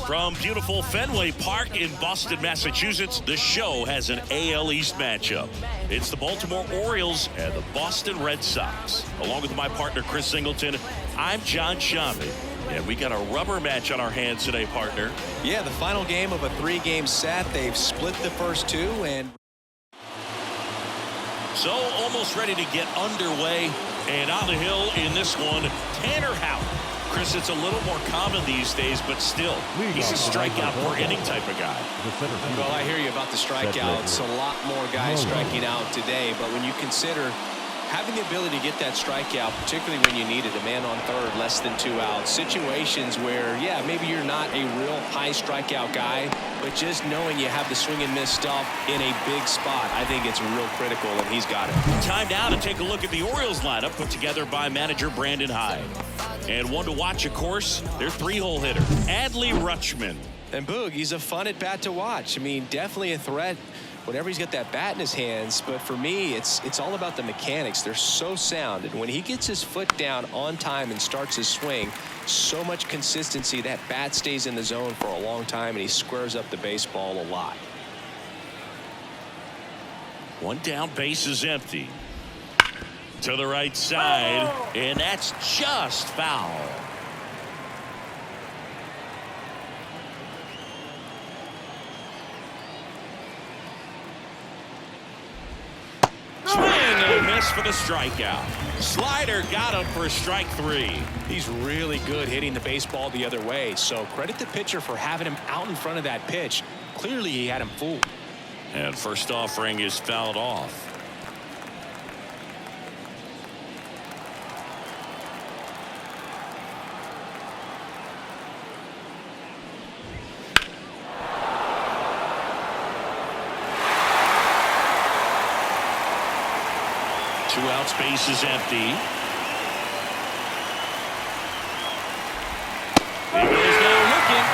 From beautiful Fenway Park in Boston, Massachusetts, the show has an AL East matchup. It's the Baltimore Orioles and the Boston Red Sox. Along with my partner, Chris Singleton, I'm John Shammy. And we got a rubber match on our hands today, partner. Yeah, the final game of a 3-game set. They've split the first two and... So almost ready to get underway. And on the hill in this one, Tanner Houck. Chris, it's a little more common these days, but still, he's a strikeout per inning type of guy. Well, I hear you about the strikeouts. A lot more guys striking out today, but when you consider having the ability to get that strikeout, particularly when you need it, a man on third, less than 2 outs, situations where, yeah, maybe you're not a real high strikeout guy, but just knowing you have the swing and miss stuff in a big spot, I think it's real critical, and he's got it. Time now to take a look at the Orioles lineup put together by manager Brandon Hyde. And one to watch, of course, their 3-hole hitter, Adley Rutschman. And Boog, he's a fun at bat to watch. I mean, definitely a threat whenever he's got that bat in his hands. But for me, it's all about the mechanics. They're so sound. And when he gets his foot down on time and starts his swing, so much consistency, that bat stays in the zone for a long time, and he squares up the baseball a lot. One down, base is empty. To the right side, and that's just foul. Swing and a miss for the strikeout. Slider got him for strike 3. He's really good hitting the baseball the other way, so credit the pitcher for having him out in front of that pitch. Clearly he had him fooled. And first offering is fouled off. Two outs, base is empty. He is now looking.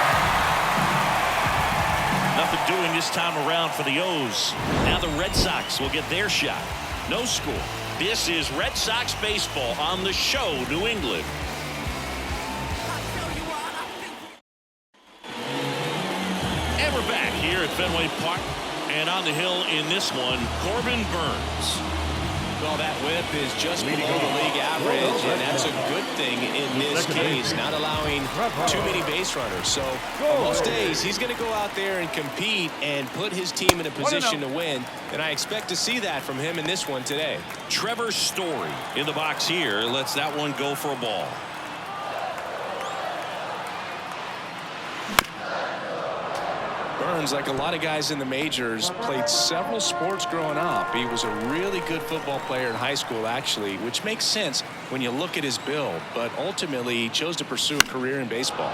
Nothing doing this time around for the O's. Now the Red Sox will get their shot. No score. This is Red Sox baseball on the show, New England. And we're back here at Fenway Park. And on the hill in this one, Corbin Burns. Well, that whip is just below the league average, and that's a good thing in this case, not allowing too many base runners. So on most days, he's going to go out there and compete and put his team in a position to win, and I expect to see that from him in this one today. Trevor Story in the box here lets that one go for a ball. Burns, like a lot of guys in the majors, played several sports growing up. He was a really good football player in high school, actually, which makes sense when you look at his build, but ultimately he chose to pursue a career in baseball.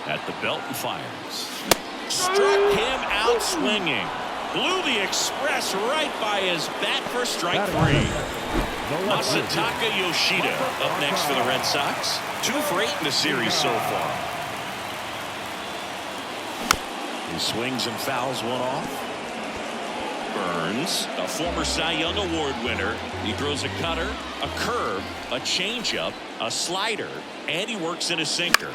At the belt and fires. Struck him out swinging. Blew the express right by his bat for strike 3. Masataka Yoshida up next for the Red Sox. 2 for 8 in the series so far. He swings and fouls one off. Burns, a former Cy Young Award winner. He throws a cutter, a curve, a changeup, a slider, and he works in a sinker.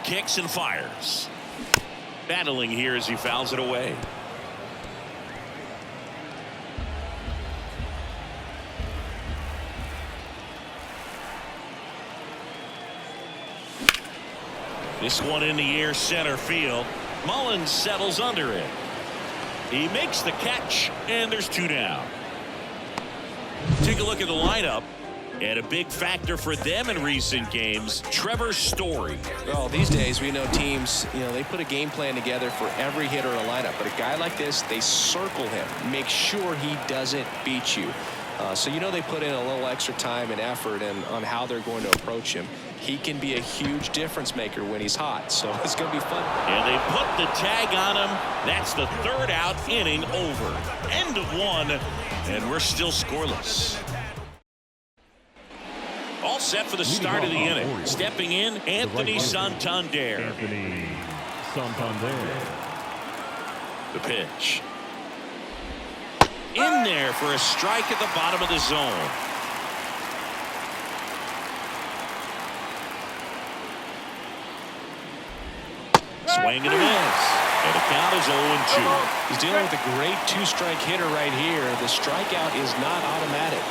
Kicks and fires. Battling here as he fouls it away. This one in the air, center field. Mullins settles under it. He makes the catch, and there's 2 down. Take a look at the lineup. And a big factor for them in recent games, Trevor Story. Well, these days we know teams, they put a game plan together for every hitter in a lineup. But a guy like this, they circle him, make sure he doesn't beat you. So they put in a little extra time and effort on how they're going to approach him. He can be a huge difference maker when he's hot, so it's going to be fun. And they put the tag on him. That's the 3rd out, inning over. End of 1, and we're still scoreless. all set for the start of the inning. Stepping in, Anthony Santander. The pitch. In there for a strike at the bottom of the zone. Swing and a miss. And the count is 0-2. He's dealing with a great two-strike hitter right here. The strikeout is not automatic.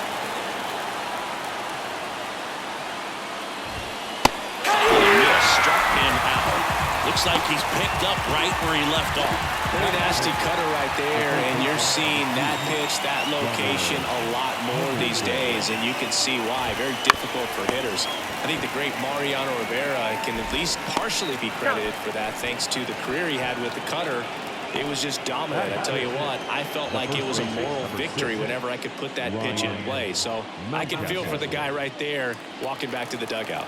Struck him out. Looks like he's picked up right where he left off. Pretty nasty cutter right there, and you're seeing that pitch, that location a lot more these days, and you can see why. Very difficult for hitters. I think the great Mariano Rivera can at least partially be credited for that, thanks to the career he had with the cutter. It was just dominant. I tell you what, I felt like it was a moral victory whenever I could put that pitch in play. So I can feel for the guy right there walking back to the dugout.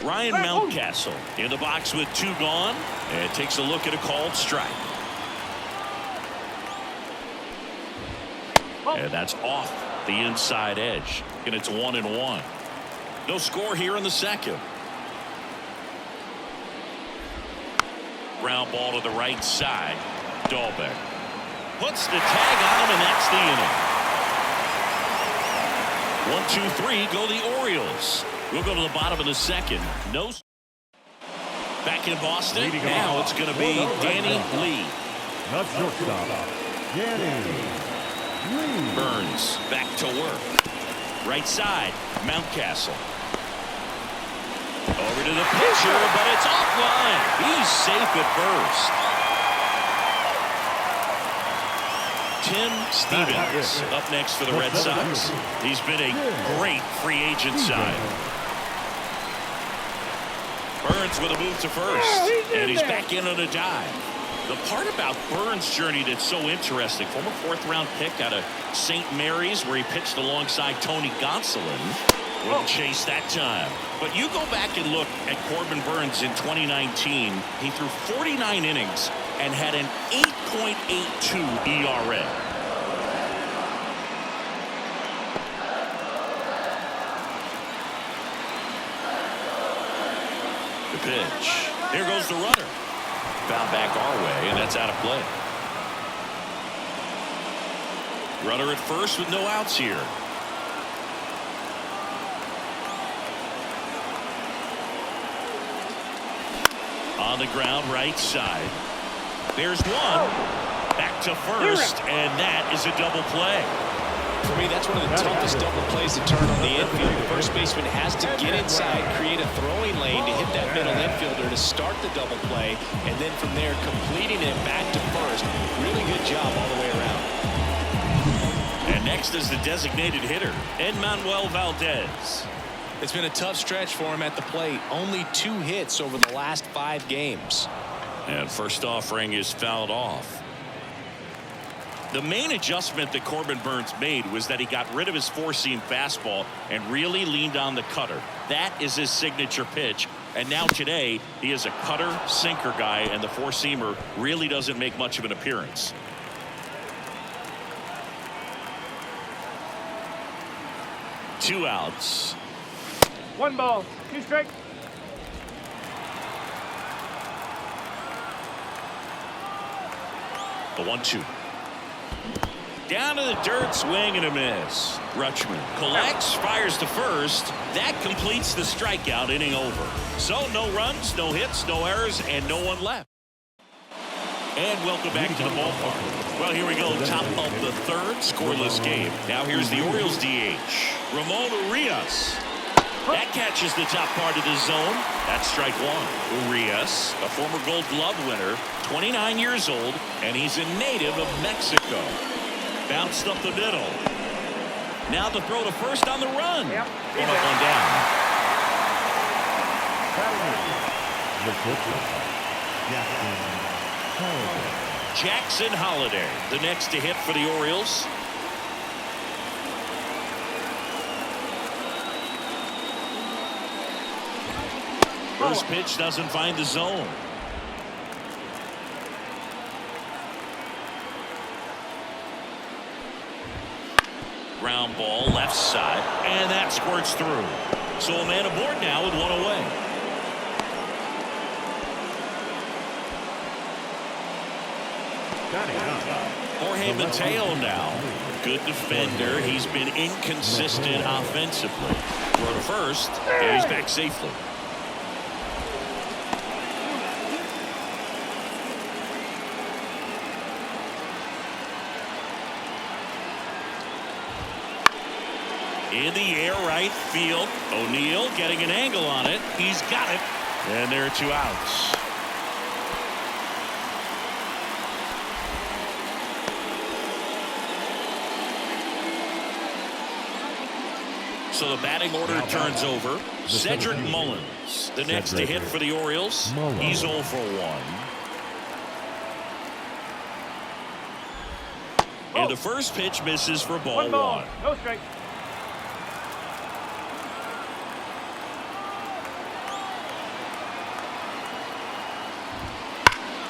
Ryan Mountcastle in the box with 2 gone, and takes a look at a called strike. And that's off the inside edge, and it's 1-1. No score here in the second. Ground ball to the right side. Dahlbeck puts the tag on him, and that's the inning. 1-2-3 go the Orioles. We'll go to the bottom of the second. No. Back in Boston. Now it's going to be Danny Lee. Not shortstop. Danny Lee. Burns back to work. Right side. Mountcastle. Over to the pitcher, but it's offline. He's safe at first. Tim Stevens up next for the Red Sox. He's been a great free agent sign. Burns with a move to first, and he's back in on a dive. The part about Burns' journey that's so interesting, former 4th-round pick out of St. Mary's, where he pitched alongside Tony Gonsolin. Wouldn't chase that time. But you go back and look at Corbin Burns in 2019. He threw 49 innings and had an 8.82 ERA. The pitch. Here goes the runner. Found back our way, and that's out of play. Runner at first with no outs here. On the ground, right side. There's one. Back to first, and that is a double play. For me, that's one of the toughest double plays to turn on the infield. The first baseman has to get inside, create a throwing lane to hit that middle infielder to start the double play, and then from there, completing it back to first. Really good job all the way around. And next is the designated hitter, Edmanuel Valdez. It's been a tough stretch for him at the plate. Only 2 hits over the last 5 games. And first offering is fouled off. The main adjustment that Corbin Burns made was that he got rid of his 4-seam fastball and really leaned on the cutter. That is his signature pitch. And now today, he is a cutter sinker guy, and the 4-seamer really doesn't make much of an appearance. Two outs. 1 ball, 2 strikes. The 1-2. Down to the dirt, swing and a miss. Rutschman collects, fires to first. That completes the strikeout, inning over. So no runs, no hits, no errors, and no one left. And welcome back to the ballpark. Well, here we go, top of the 3rd, scoreless game. Now here's the Orioles DH, Ramon Urias. That catches the top part of the zone. That's strike 1. Urias, a former Gold Glove winner, 29 years old, and he's a native of Mexico. Bounced up the middle. Now the throw to first on the run. Yep. One up, one down. Jackson Holliday, the next to hit for the Orioles. First pitch doesn't find the zone. ground ball left side, and that squirts through. So a man aboard now with one away. Jorge Mateo now. Good defender. He's been inconsistent offensively. Throw to first, and he's back safely. In the air, right field. O'Neill getting an angle on it. He's got it. And there are 2 outs. So the batting order turns over. Cedric Mullins, the next to hit for the Orioles. He's 0 for 1. And the first pitch misses for ball 1. No strike.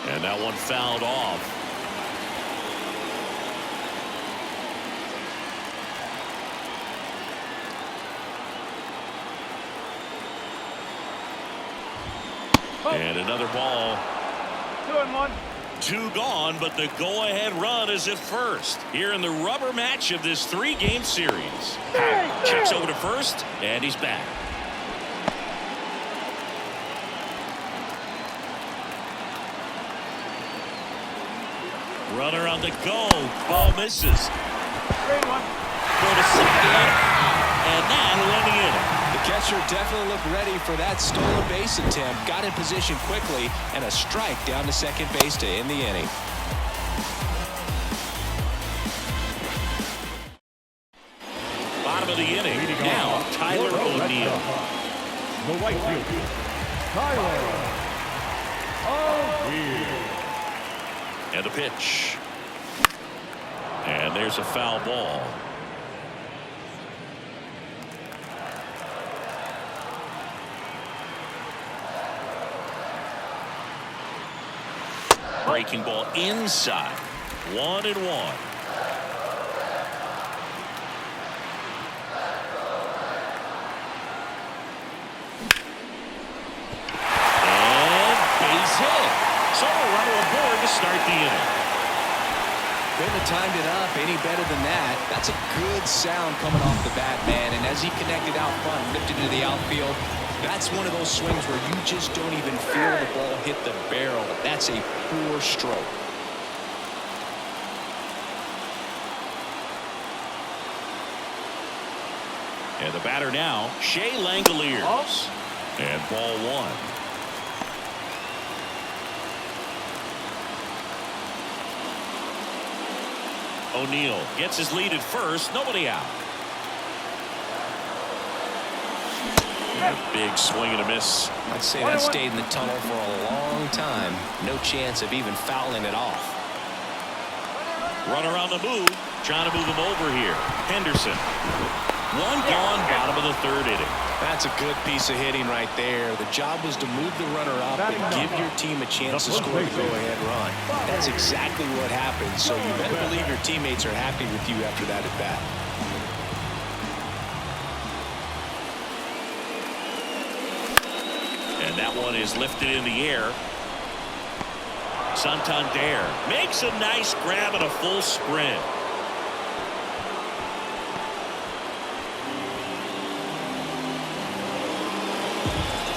And that one fouled off. And another ball. 2-1. 2 gone, but the go-ahead run is at first. Here in the rubber match of this 3-game series. Checks over to first, and he's back. Runner on the go. Ball misses. 3-1. Go to second, and that'll end the inning. The catcher definitely looked ready for that stolen base attempt. Got in position quickly, and a strike down to second base to end the inning. Bottom of the inning. Now, Tyler O'Neill. The right fielder, Tyler O'Neill. And the pitch. And there's a foul ball. Breaking ball inside. 1-1. And base hit. So a runner aboard to start the inning. Couldn't have timed it up any better than that. That's a good sound coming off the bat, man. And as he connected out front, lifted to the outfield, that's one of those swings where you just don't even feel the ball hit the barrel. That's a poor stroke. And the batter now, Shea Langoliers. And ball 1. O'Neill gets his lead at first. Nobody out. And a big swing and a miss. I'd say that stayed in the tunnel for a long time. No chance of even fouling it off. Runner on the move. Trying to move him over here. Henderson. 1 gone, bottom of the 3rd inning. That's a good piece of hitting right there. The job was to move the runner up and give your team a chance to score the go-ahead run. That's exactly what happened, so you better believe your teammates are happy with you after that at bat. And that one is lifted in the air. Santander makes a nice grab and a full sprint.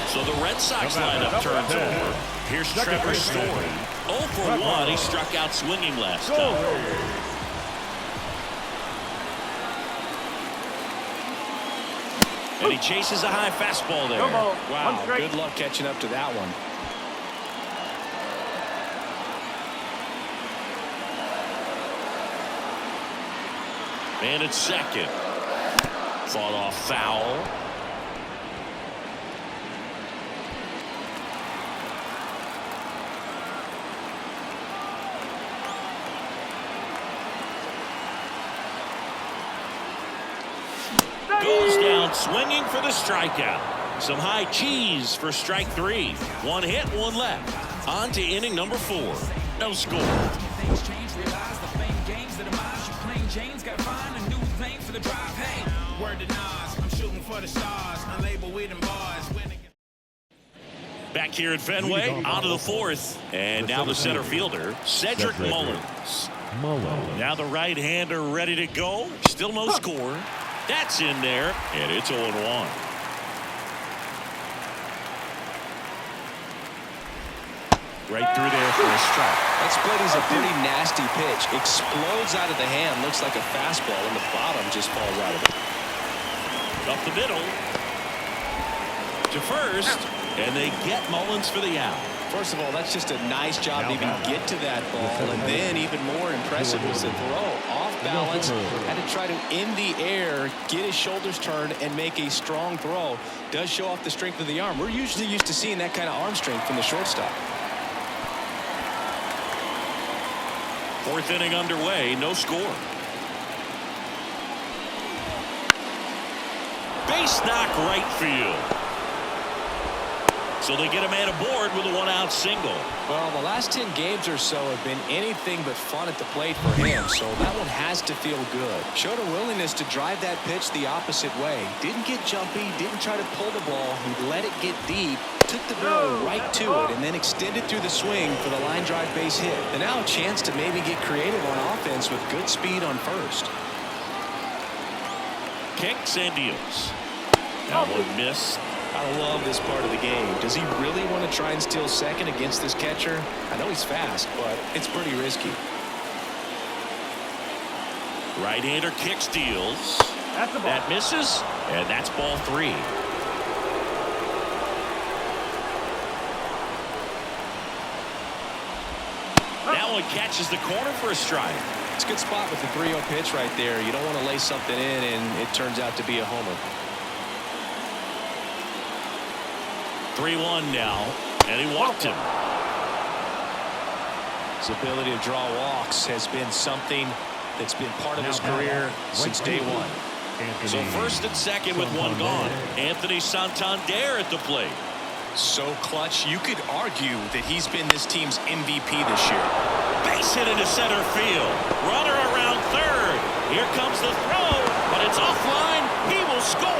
So the Red Sox lineup turns over. Here's Trevor Story. 0 for 1. He struck out swinging last time. And he chases a high fastball there. Wow, good luck catching up to that one. Man at second. Fought off foul. Goes down swinging for the strikeout. Some high cheese for strike 3. 1 hit, 1 left. On to inning number 4. No score. Things change, realize the fame games that are mine. You plain Jane's got to find a new thing for the the drive. Hey, word to Nas. I'm shooting for the stars. Unlabeled with them bars. Back here at Fenway, on to the fourth. And now the center fielder, Cedric Mullins. Now the right-hander ready to go. Still no score. That's in there, and it's 0-1. Right through there for a strike. That split is a pretty nasty pitch. Explodes out of the hand. Looks like a fastball, and the bottom just falls out of it. Up the middle to first, and they get Mullins for the out. First of all, that's just a nice job to even get to that ball, and then even more impressive was the throw. Off balance, had to try to in the air, get his shoulders turned, and make a strong throw. Does show off the strength of the arm. We're usually used to seeing that kind of arm strength from the shortstop. Fourth inning underway, no score. Base knock right field. So they get a man aboard with a one-out single. Well, the last 10 games or so have been anything but fun at the plate for him, so that one has to feel good. Showed a willingness to drive that pitch the opposite way. Didn't get jumpy, didn't try to pull the ball. He let it get deep, took the barrel right to it, and then extended through the swing for the line drive base hit. And now a chance to maybe get creative on offense with good speed on first. Kicks and deals. That one missed. I love this part of the game. Does he really want to try and steal second against this catcher? I know he's fast, but it's pretty risky. Right-hander kicks, deals. That's the ball. That misses, and that's ball 3. That one catches the corner for a strike. It's a good spot with the 3-0 pitch right there. You don't want to lay something in, and it turns out to be a homer. 3-1 now, and he walked him. His ability to draw walks has been something that's been part of his career since day one. So first and second with one gone. Anthony Santander at the plate. So clutch, you could argue that he's been this team's MVP this year. Base hit into center field. Runner around third. Here comes the throw, but it's offline. He will score.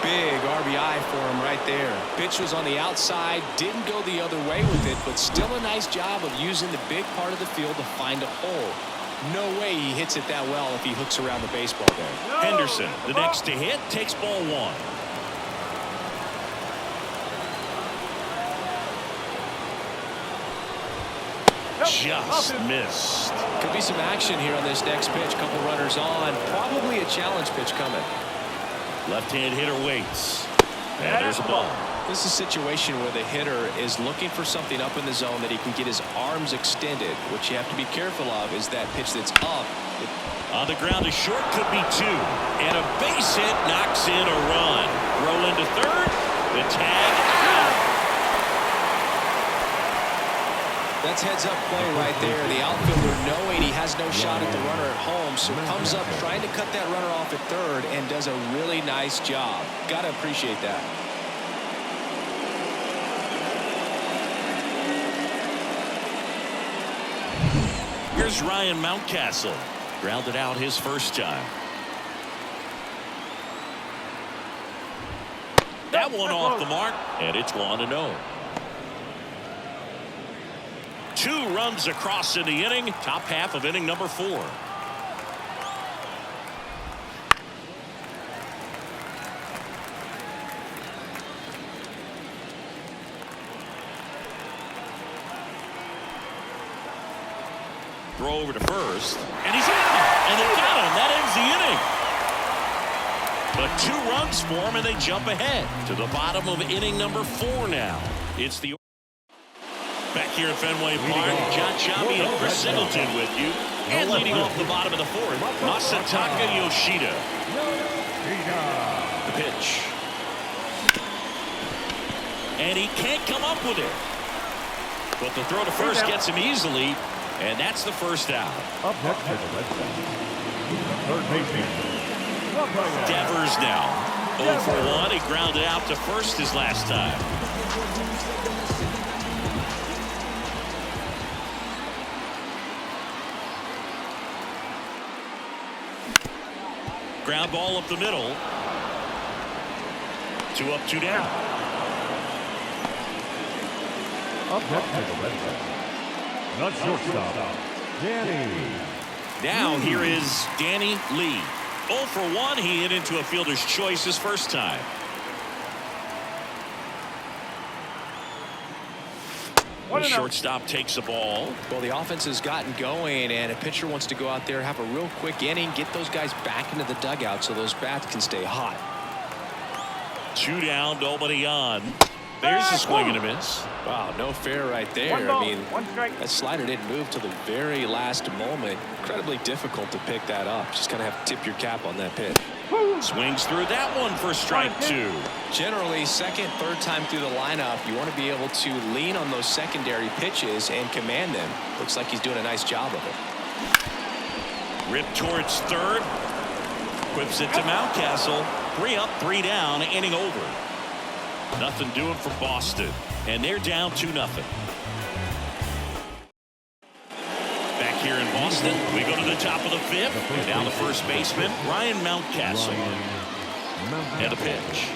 Big RBI for him right there. Pitch was on the outside, didn't go the other way with it, but still a nice job of using the big part of the field to find a hole. No way he hits it that well if he hooks around the baseball there. Henderson, the next to hit, takes ball 1. Just missed. Could be some action here on this next pitch. Couple runners on. Probably a challenge pitch coming. Left-hand hitter waits. And there's a ball. This is a situation where the hitter is looking for something up in the zone that he can get his arms extended. What you have to be careful of is that pitch that's up. On the ground, a short could be 2. And a base hit knocks in a run. Roll into third. The tag out. That's heads-up play right there. The outfielder knowing he has no shot at the runner at home, so comes up trying to cut that runner off at third and does a really nice job. Got to appreciate that. Here's Ryan Mountcastle. Grounded out his first time. That one off the mark, and it's 1-0. 2 runs across in the inning. Top half of inning number 4. Throw over to first, and he's out, and they got him. That ends the inning. But 2 runs for him, and they jump ahead to the bottom of inning number 4 now. It's the back here at Fenway Park, John Chambi and Chris Singleton with you. And leading off the bottom of the 4th, Masataka Yoshida. The pitch. And he can't come up with it. But the throw to first gets him easily, and that's the first out. Up next to the Red Sox, third baseman, Devers now 0 for 1. He grounded out to first his last time. Ground ball up the middle. 2 up, 2 down. Up next to the Red Sox, the shortstop, Danny. Now here is Danny Lee. 0 for 1. He hit into a fielder's choice his first time. The shortstop takes the ball. Well, the offense has gotten going, and a pitcher wants to go out there, have a real quick inning, get those guys back into the dugout so those bats can stay hot. 2 down, nobody on. There's a swing and a miss. Wow, no fair right there. I mean, that slider didn't move till the very last moment. Incredibly difficult to pick that up. Just kind of have to tip your cap on that pitch. Swings through that one for strike 2. Generally, second, third time through the lineup, you want to be able to lean on those secondary pitches and command them. Looks like he's doing a nice job of it. Ripped towards third. Whips it to Mountcastle. 3 up, 3 down, inning over. Nothing doing for Boston, and they're down 2-0. Back here in Boston, we go to the top of the 5th, and now the first baseman, Ryan Mountcastle. And a pitch.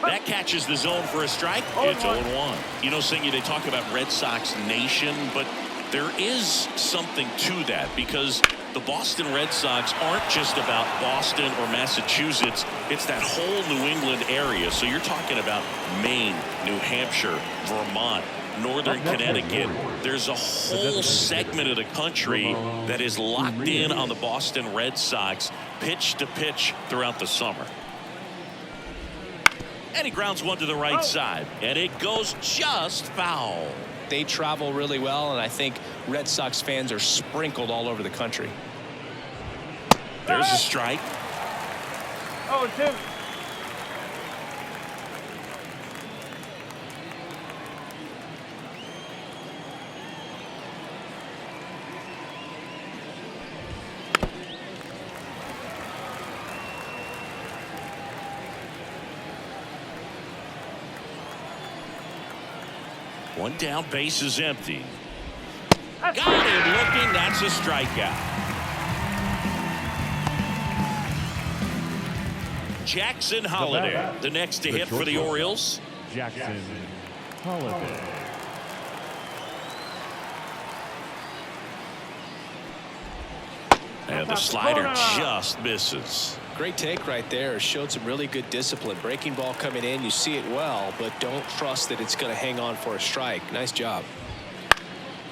That catches the zone for a strike. It's 0-1. You know, Singy, they talk about Red Sox Nation, but there is something to that because the Boston Red Sox aren't just about Boston or Massachusetts. It's that whole New England area. So you're talking about Maine, New Hampshire, Vermont, Northern Connecticut. There's a whole segment of the country that is locked in on the Boston Red Sox pitch to pitch throughout the summer. And he grounds one to the right side, and it goes just foul. They travel really well, and I think Red Sox fans are sprinkled all over the country. There's a strike. 0-2. One down, base is empty. Got him looking. That's a strikeout. Jackson Holiday, the next to hit for the Orioles. Jackson Holiday. And the slider just misses. Great take right there. Showed some really good discipline. Breaking ball coming in, you see it well, but don't trust that it's going to hang on for a strike. Nice job.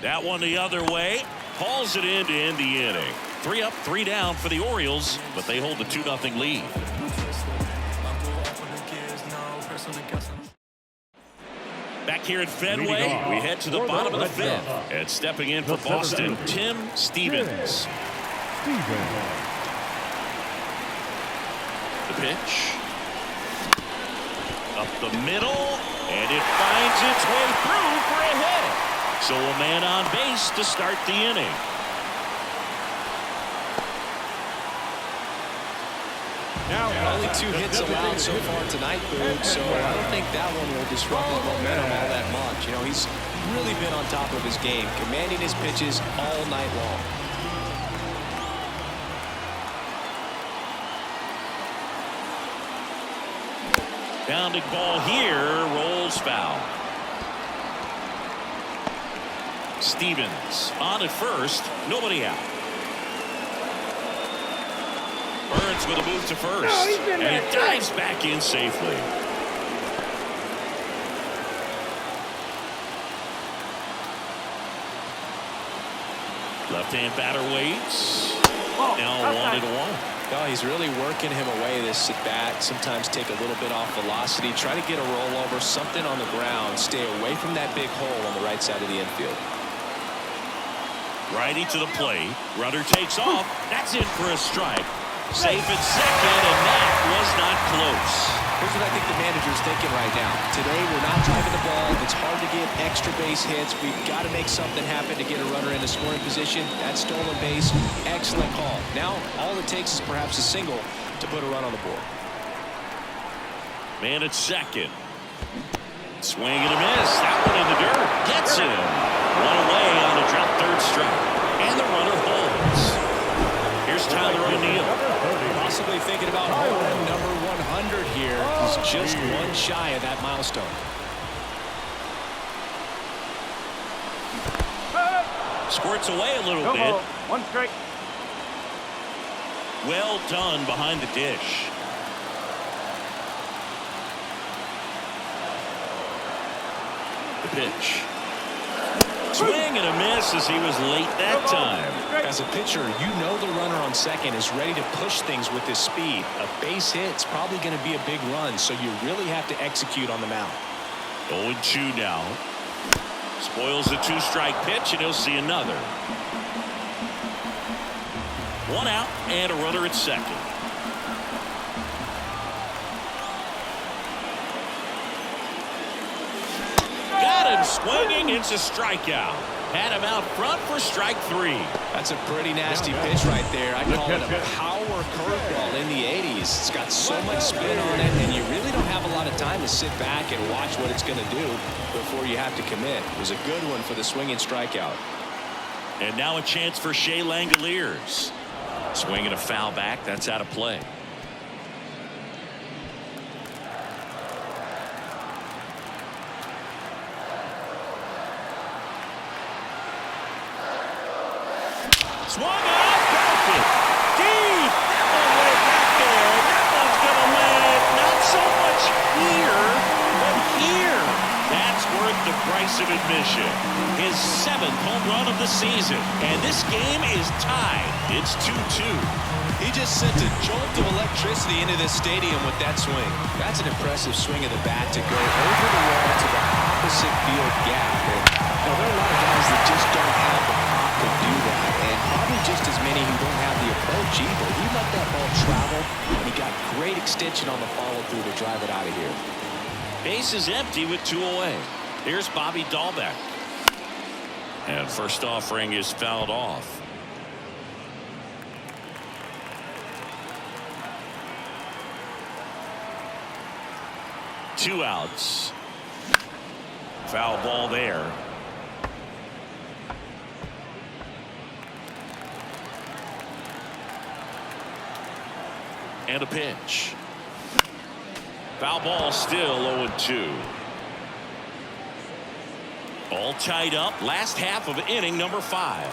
That one the other way. Hauls it in to end the inning. 3 up, 3 down for the Orioles, but they hold the 2-0 lead. Back here at Fenway, we head to the bottom of the 5th. And stepping in for Boston, Tim Stevens. The pitch. Up the middle, and it finds its way through for a hit. So a man on base to start the inning. Now, only 2 hits allowed so far tonight, Boog, so I don't think that one will disrupt his momentum all that much. You know, he's really been on top of his game, commanding his pitches all night long. Bounding ball here, rolls foul. Stevens on at first, nobody out. Burns with a move to first, and he dives back in safely. Left-hand batter waits. Now 1-1. No, he's really working him away this at bat. Sometimes take a little bit off velocity. Try to get a rollover, something on the ground. Stay away from that big hole on the right side of the infield. Righty to the plate. Runner takes off. That's in for a strike. Safe at second, and that was not close. Here's what I think the manager's thinking right now. Today, we're not driving the ball. It's hard to get extra base hits. We've got to make something happen to get a runner in a scoring position. That stolen base, excellent call. Now, all it takes is perhaps a single to put a run on the board. Man at second. Swing and a miss. That one in the dirt. Gets him. One away on a drop third strike. And the runner holds. Here's Here's Tyler O'Neill. Possibly thinking about home number 100 here. He's just one shy of that milestone. Squirts away a little bit. One strike. Well done behind the dish. The pitch. Swing and a miss as he was late that time. As a pitcher, you know the runner on second is ready to push things with his speed. A base hit's probably going to be a big run, so you really have to execute on the mound. 0-2 now. Spoils the 2-strike pitch, and he'll see another. 1 out and a runner at second. Got him swinging. It's a strikeout. Had him out front for strike 3. That's a pretty nasty pitch right there. I call it a power curveball in the 80s. It's got so much spin on it, and you really don't have a lot of time to sit back and watch what it's going to do before you have to commit. It was a good one for the swinging strikeout. And now a chance for Shea Langoliers. Swinging a foul back. That's out of play. Swung on, perfect. Deep. That one way back there. That one's going to land not so much here, but here. That's worth the price of admission. His 7th home run of the season. And this game is tied. It's 2-2. He just sent a jolt of electricity into this stadium with that swing. That's an impressive swing of the bat to go over the wall to the opposite field gap. And, there are a lot of guys that just don't have the pop to do that, and probably just as many who don't have the approach either. He let that ball travel, and he got great extension on the follow-through to drive it out of here. Base is empty with 2 away. Here's Bobby Dahlbeck. And first offering is fouled off. Two outs. Foul ball there. And a pitch. Foul ball, still 0-2. All tied up. Last half of inning number 5.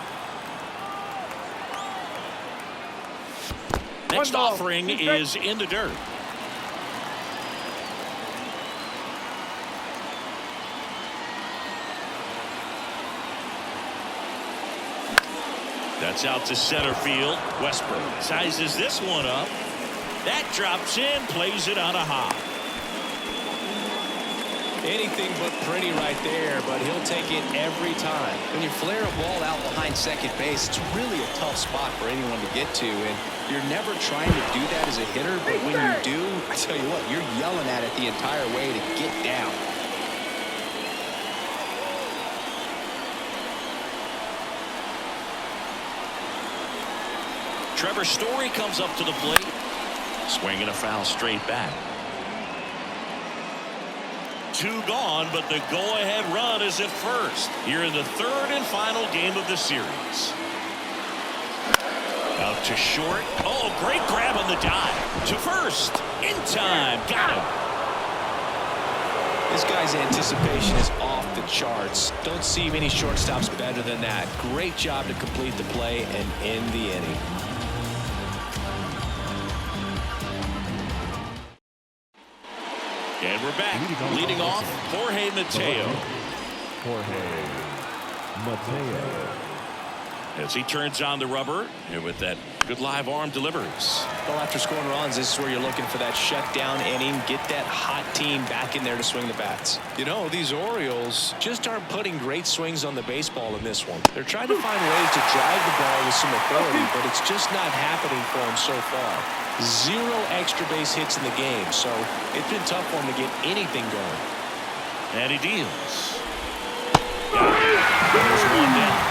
Next offering is in the dirt. That's out to center field. Westbrook sizes this one up. That drops in, plays it on a hop. Anything but pretty right there, but he'll take it every time. When you flare a ball out behind second base, it's really a tough spot for anyone to get to, and you're never trying to do that as a hitter, but when you do, I tell you what, you're yelling at it the entire way to get down. Trevor Story comes up to the plate. Swinging a foul straight back. 2 gone, but the go-ahead run is at first. Here in the 3rd and final game of the series. Out to short. Oh, great grab on the dive. To first. In time. Got him. This guy's anticipation is off the charts. Don't see many shortstops better than that. Great job to complete the play and end the inning. And we're back. Leading off, Jorge Mateo. As he turns on the rubber, and with that good live arm delivers. Well, after scoring runs, this is where you're looking for that shutdown inning. Get that hot team back in there to swing the bats. You know, these Orioles just aren't putting great swings on the baseball in this one. They're trying to find ways to drive the ball with some authority, but it's just not happening for them so far. 0 extra base hits in the game, so it's been tough for him to get anything going. And he deals. Got it. There's 1 down.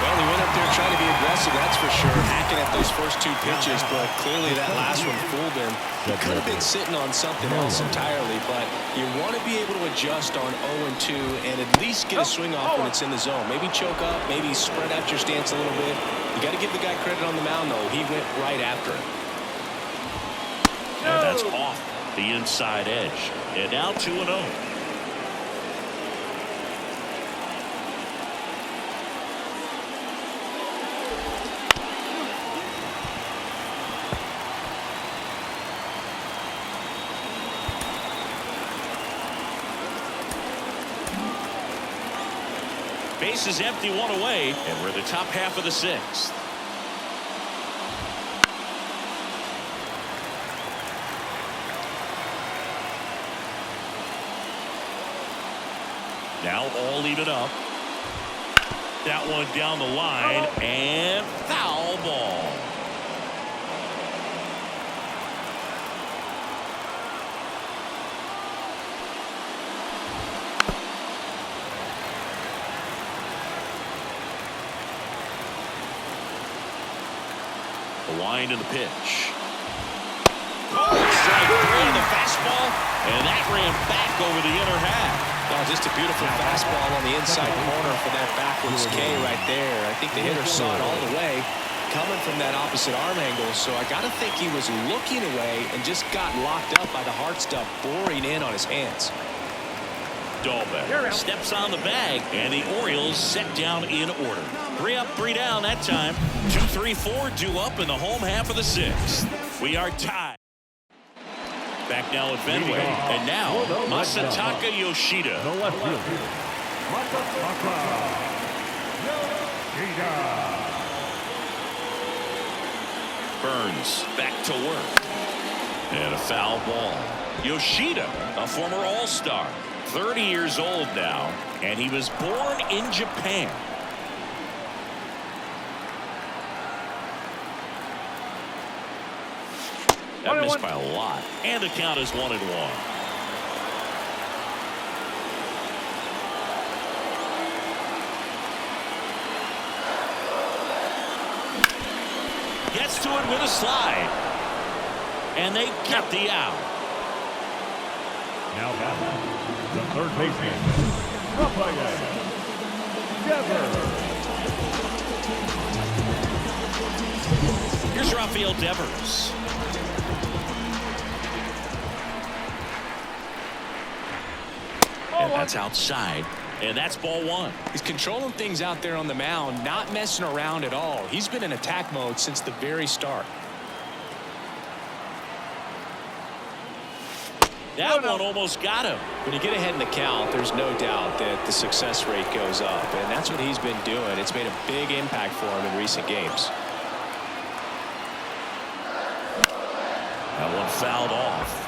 Well, he went up there trying trying to be aggressive, that's for sure, hacking at those first two pitches, but clearly that last one fooled him. He could have been sitting on something else entirely, but you want to be able to adjust on 0-2 and at least get a swing off when it's in the zone. Maybe choke up, maybe spread out your stance a little bit. You got to give the guy credit on the mound, though. He went right after it. And that's off the inside edge. And now 2-0. Base is empty, one away, and we're in the top half of the sixth. Now all even up. That one down the line, and foul ball. The wind of the pitch. Strike three on the fastball, and that ran back over the inner half. Oh, just a beautiful fastball on the inside corner for that backwards K right there. I think the hitter saw it all the way coming from that opposite arm angle, so I got to think he was looking away and just got locked up by the hard stuff boring in on his hands. Dahlbeck steps on the bag, and the Orioles set down in order. 3 up, 3 down that time. 2, 3, 4 due up in the home half of the sixth. We are tied. Back now at Fenway, and now Masataka Yoshida. The left fielder, Masataka Yoshida. Burns back to work. And a foul ball. Yoshida, a former All-Star, 30 years old now, and he was born in Japan. That missed by a lot, and the count is 1-1. Gets to it with a slide, and they get the out. Now batting, the third baseman, Rafael Devers. Here's Rafael Devers. And that's outside, and that's ball one. He's controlling things out there on the mound, not messing around at all. He's been in attack mode since the very start. That one almost got him. When you get ahead in the count, there's no doubt that the success rate goes up, and that's what he's been doing. It's made a big impact for him in recent games. That one fouled off.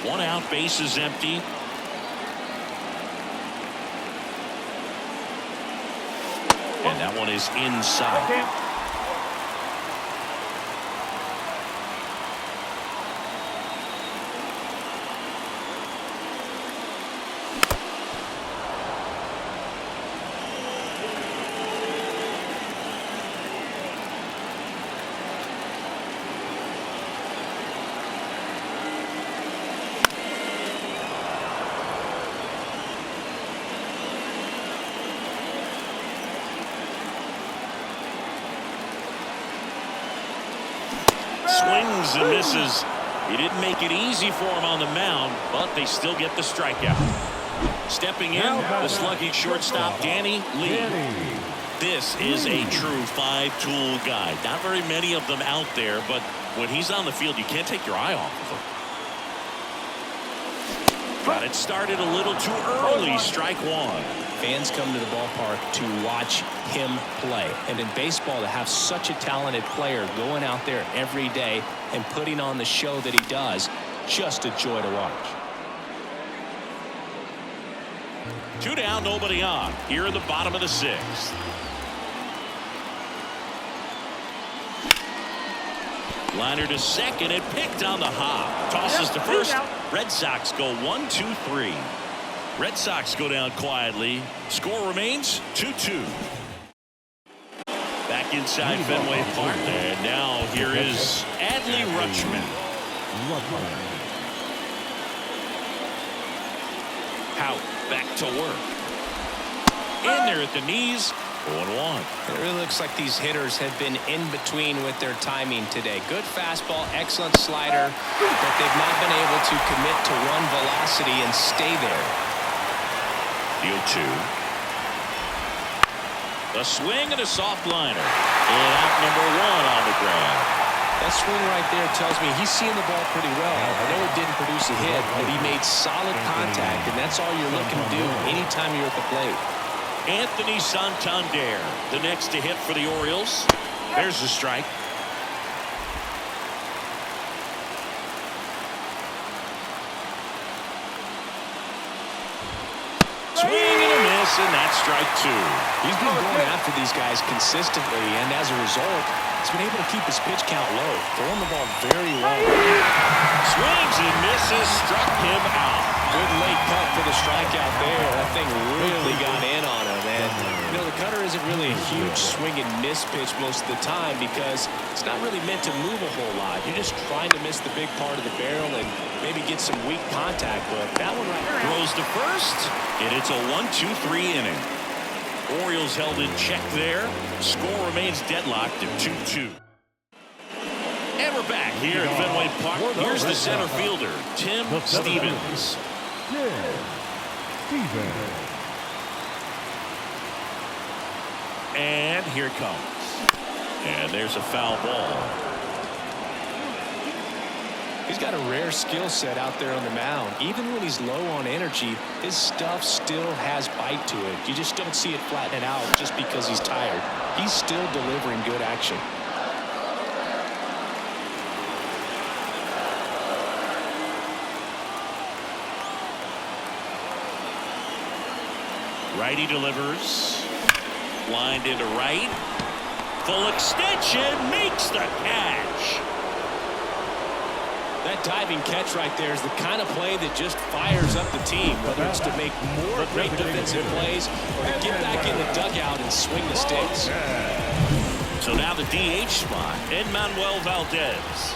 One out, base is empty. And that one is inside. Swings and misses. He didn't make it easy for him on the mound, but they still get the strikeout. Stepping in, the slugging shortstop, Danny Lee. This is a true five-tool guy. Not very many of them out there, but when he's on the field, you can't take your eye off of him. Got it started a little too early. Strike one. Fans come to the ballpark to watch him play. And in baseball, to have such a talented player going out there every day and putting on the show that he does, just a joy to watch. 2 down, nobody on. Here in the bottom of the 6th. Liner to second and picked on the hop. Tosses to first. Red Sox go 1-2-3. Red Sox go down quietly. Score remains 2-2. Back inside Fenway Park. And now here is Adley Rutschman. Hout back to work. In there at the knees. 0-1. It really looks like these hitters have been in between with their timing today. Good fastball, excellent slider, but they've not been able to commit to run velocity and stay there. The 0-2. A swing and a soft liner. And out number 1 on the ground. That swing right there tells me he's seeing the ball pretty well. I know it didn't produce a hit, but he made solid contact, and that's all you're looking to do anytime you're at the plate. Anthony Santander, the next to hit for the Orioles. There's the strike. Swing and a miss, and that's strike 2. He's been going after these guys consistently, and as a result, he's been able to keep his pitch count low, throwing the ball very low. Swings and misses, struck him out. Good late cut for the strikeout there. That thing really got in on him. And, you know, the cutter isn't really a huge swing and miss pitch most of the time because it's not really meant to move a whole lot. You're just trying to miss the big part of the barrel and maybe get some weak contact. But that one right there. Throws to first, and it's a 1-2-3 inning. Orioles held in check there. Score remains deadlocked at 2-2. And we're back here at Fenway Park. Here's the center fielder, Tim Stevens. And here it comes. And there's a foul ball. He's got a rare skill set out there on the mound. Even when he's low on energy, his stuff still has bite to it. You just don't see it flatten it out just because he's tired. He's still delivering good action. Righty delivers. Lined into right. Full extension, makes the catch. That diving catch right there is the kind of play that just fires up the team, whether it's to make more great defensive plays or to get back in the dugout and swing the sticks. So now the DH spot, Edmanuel Valdez.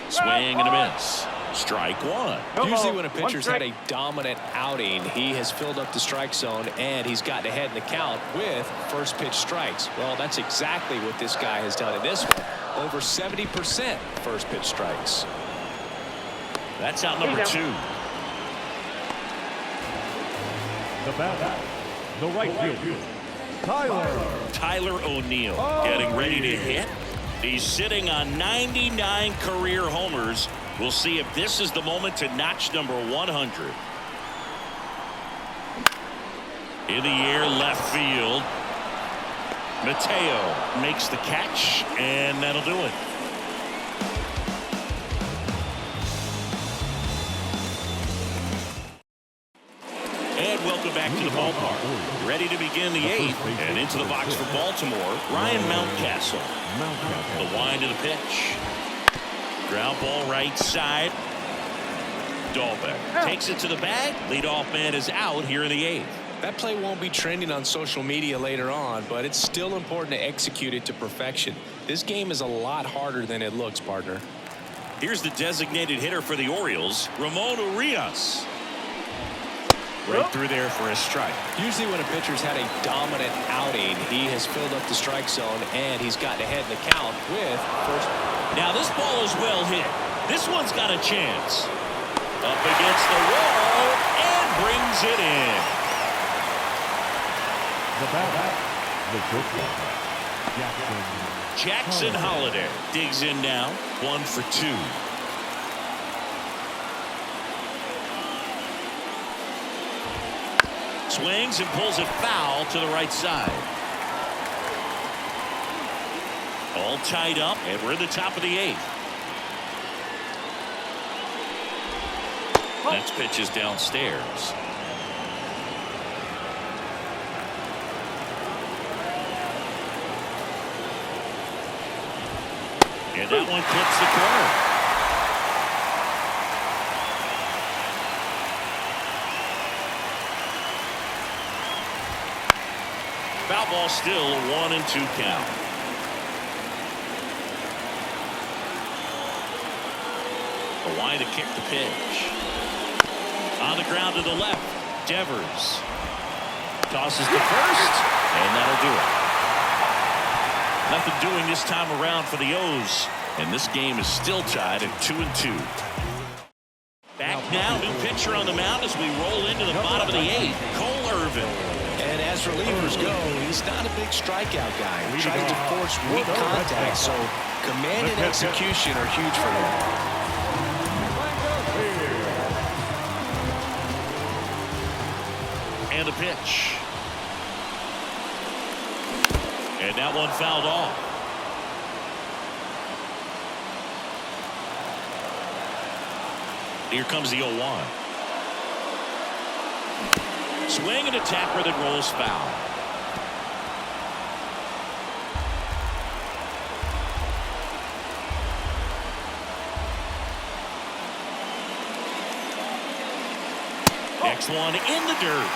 Swing and a miss. Strike 1. Usually when a pitcher's had a dominant outing, he has filled up the strike zone and he's gotten ahead in the count with first pitch strikes. Well, that's exactly what this guy has done in this one. Over 70% first pitch strikes. That's out number 2. The bat, the right fielder, Tyler O'Neill getting ready to hit. He's sitting on 99 career homers. We'll see if this is the moment to notch number 100. In the air, left field. Mateo makes the catch, and that'll do it. And welcome back to the ballpark. Ready to begin the 8th, and into the box for Baltimore, Ryan Mountcastle. The wind of the pitch. Ground ball right side. Dahlbeck takes it to the bag. Leadoff man is out here in the 8th. That play won't be trending on social media later on, but it's still important to execute it to perfection. This game is a lot harder than it looks, partner. Here's the designated hitter for the Orioles, Ramon Urias. Right through there for a strike. Usually when a pitcher's had a dominant outing, he has filled up the strike zone and he's gotten ahead in the count with first. Now this ball is well hit. This one's got a chance. Up against the wall and brings it in. The batter, the shortstop, Jackson Holiday digs in now, 1 for 2. Swings and pulls it foul to the right side. All tied up, and we're in the top of the 8th. Next pitch is downstairs. And that one clips the corner. Foul ball, still a 1-2 count. Why to kick the pitch. On the ground to the left. Devers tosses to first, and that'll do it. Nothing doing this time around for the O's, and this game is still tied at 2-2. Back now, new pitcher on the mound as we roll into the bottom of the 8th. Cole Irvin. And as relievers go, he's not a big strikeout guy. He tries to force weak contact, so command and execution are huge for him. And the pitch. And that one fouled off. Here comes the 0-1. Swing and a tapper that rolls foul. Next one in the dirt.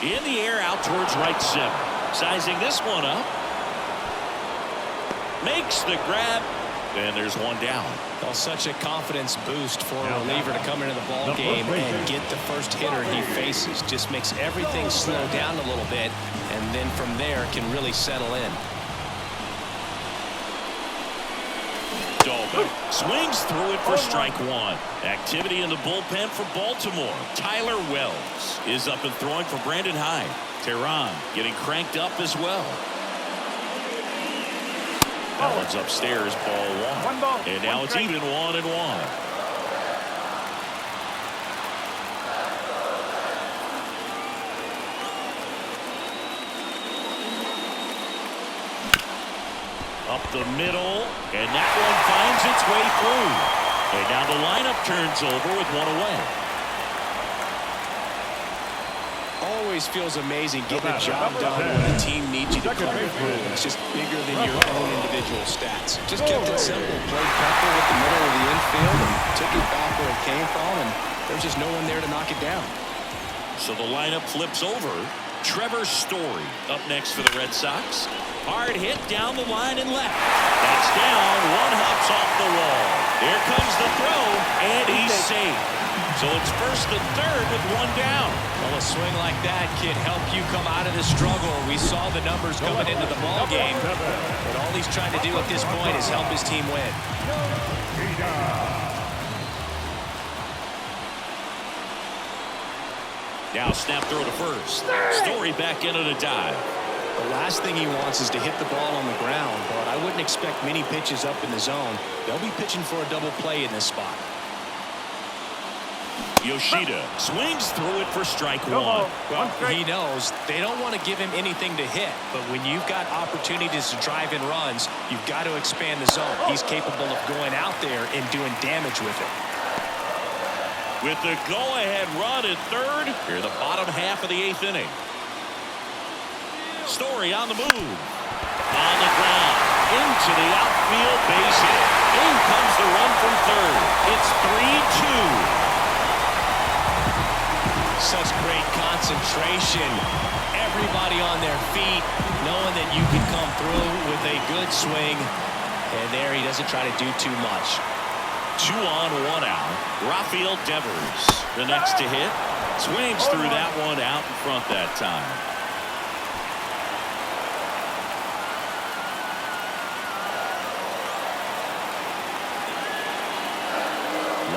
In the air out towards right center. Sizing this one up. Makes the grab. And there's one down. Well, such a confidence boost for a reliever to come into the ball game and get the first hitter he faces. Just makes everything slow down a little bit, and then from there can really settle in. Dalton swings through it for strike 1. Activity in the bullpen for Baltimore. Tyler Wells is up and throwing for Brandon Hyde. Tehran getting cranked up as well. That one's upstairs, ball 1. And now it's even 1-1. Up the middle, and that one finds its way through. And now the lineup turns over with one away. Always feels amazing getting a job done when the team needs you to come through. It's just bigger than your own individual stats. Just kept it simple. Played comfortable with the middle of the infield and took it back where it came from, and there's just no one there to knock it down. So the lineup flips over. Trevor Story up next for the Red Sox. Hard hit down the line and left. That's down. One hops off the wall. Here comes the throw, and he's safe. So it's first and third with one down. Well, a swing like that can help you come out of the struggle. We saw the numbers coming into the ball game, but all he's trying to do at this point is help his team win. Now snap throw to first. Story back into the dive. The last thing he wants is to hit the ball on the ground, but I wouldn't expect many pitches up in the zone. They'll be pitching for a double play in this spot. Yoshida swings through it for strike 1. Well, he knows they don't want to give him anything to hit, but when you've got opportunities to drive in runs, you've got to expand the zone. He's capable of going out there and doing damage with it. With the go-ahead run at third, here the bottom half of the 8th inning. Story on the move. On the ground. Into the outfield base hit. In comes the run from third. It's 3-2. Such great concentration. Everybody on their feet, knowing that you can come through with a good swing. And there he doesn't try to do too much. 2 on, 1 out. Rafael Devers, the next to hit. Swings through that one out in front that time.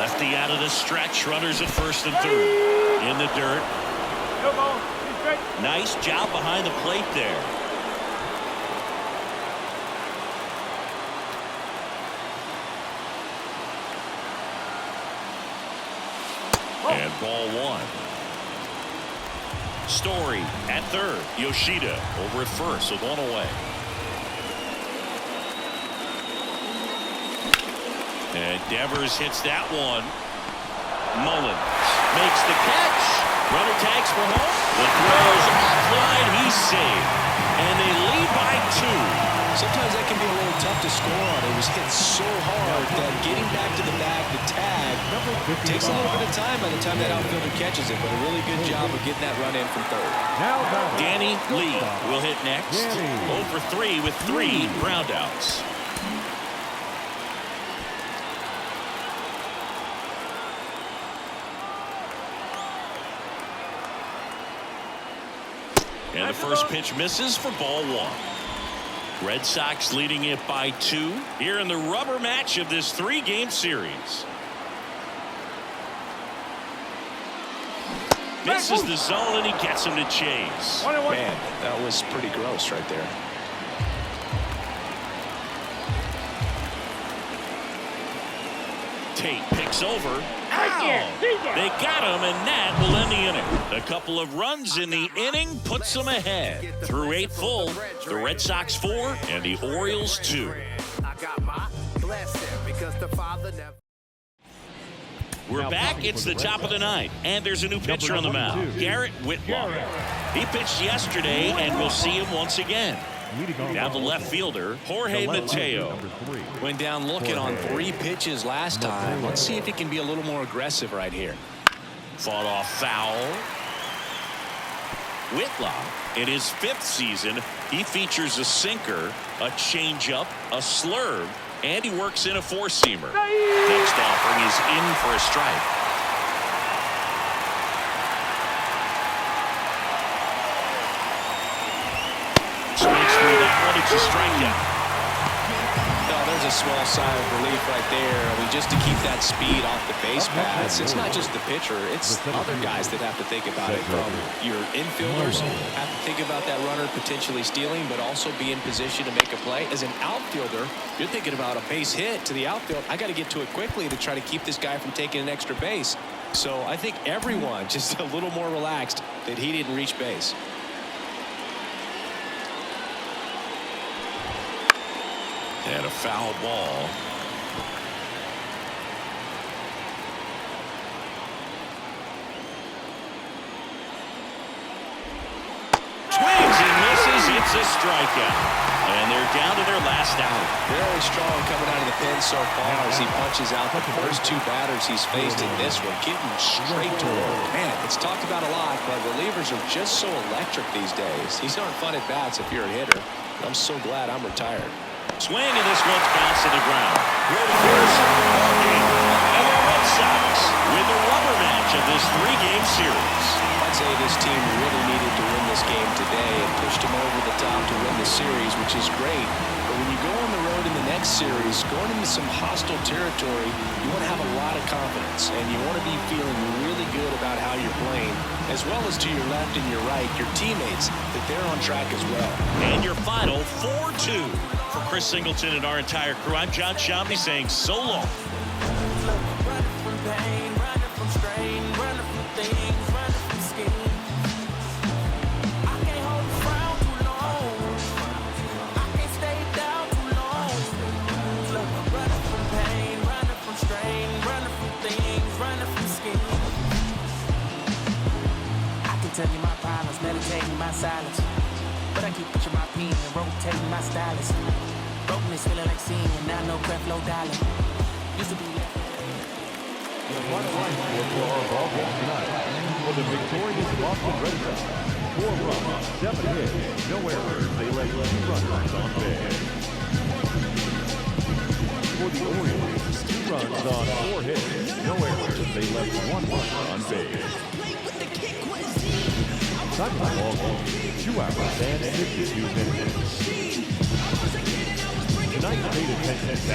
Lefty out of the stretch. Runners at first and third. In the dirt. Nice job behind the plate there. And ball one. Story at third. Yoshida over at first with one away. And Devers hits that one. Mullins makes the catch. Runner tags for home. The throw's offline. He's saved. And they lead by 2. Sometimes that can be a little tough to score on. It was hit so hard that getting back to the bag, the tag, takes a little bit of time by the time that outfielder catches it. But a really good job of getting that run in from third. Danny Lee will hit next. 0 for 3 with 3 groundouts. And the first pitch misses for ball one. Red Sox leading it by 2 here in the rubber match of this 3-game series. Misses the zone and he gets him to chase. Man, that was pretty gross right there. Tate picks over. Ow! They got him, and that will end the inning. A couple of runs in the inning puts them ahead. Through 8 full, the Red Sox 4 and the Orioles 2. We're back. It's the top of the ninth, and there's a new pitcher on the mound, Garrett Whitlock. He pitched yesterday, and we'll see him once again. Now the left fielder, Jorge Mateo. Went down looking on 3 pitches last time. Let's see if he can be a little more aggressive right here. Fought off foul. Whitlock, in his 5th season, he features a sinker, a changeup, a slurve, and he works in a 4-seamer. Next offering is in for a strike. Swings through that one. It's a strikeout. Oh, there's a small sigh of relief right there. I mean, just to keep that speed off the base paths. It's not just the pitcher. It's other guys that have to think about it. Your infielders have to think about that runner potentially stealing, but also be in position to make a play. As an outfielder, you're thinking about a base hit to the outfield. I got to get to it quickly to try to keep this guy from taking an extra base. So I think everyone just a little more relaxed that he didn't reach base. And a foul ball. Swings and misses. It's a strikeout. And they're down to their last out. Very strong coming out of the pen so far as he punches out the first 2 batters he's faced in this one, getting straight to work. Man, it's talked about a lot, but relievers are just so electric these days. These aren't fun at bats if you're a hitter. I'm so glad I'm retired. Swing, and this one's bounced to the ground. We're the first ball game. And the Red Sox with the rubber match of this 3-game series. I'd say this team really needed to win this game today and pushed them over the top to win the series, which is great. But when you go on the road in the next series, going into some hostile territory, you want to have a lot of confidence, and you want to be feeling really good about how you're playing, as well as to your left and your right, your teammates, that they're on track as well. And your final 4-2. For Chris Singleton and our entire crew, I'm John Shambi saying so long. Tell you my problems, meditating my silence. But I keep pushing my pen and rotating my stylus. Broken is feeling like seeing, and now no crap, low dollar. Used to be left. For our ball game tonight, for the victorious Boston Red Sox, 4 runs, 7 hits, no errors. They left 2 runners on base. For the Orioles, 2 runs on 4 hits, no errors. They left 1 runner on base. Time for ball game, 2 hours and 52 minutes. Tonight's paid attention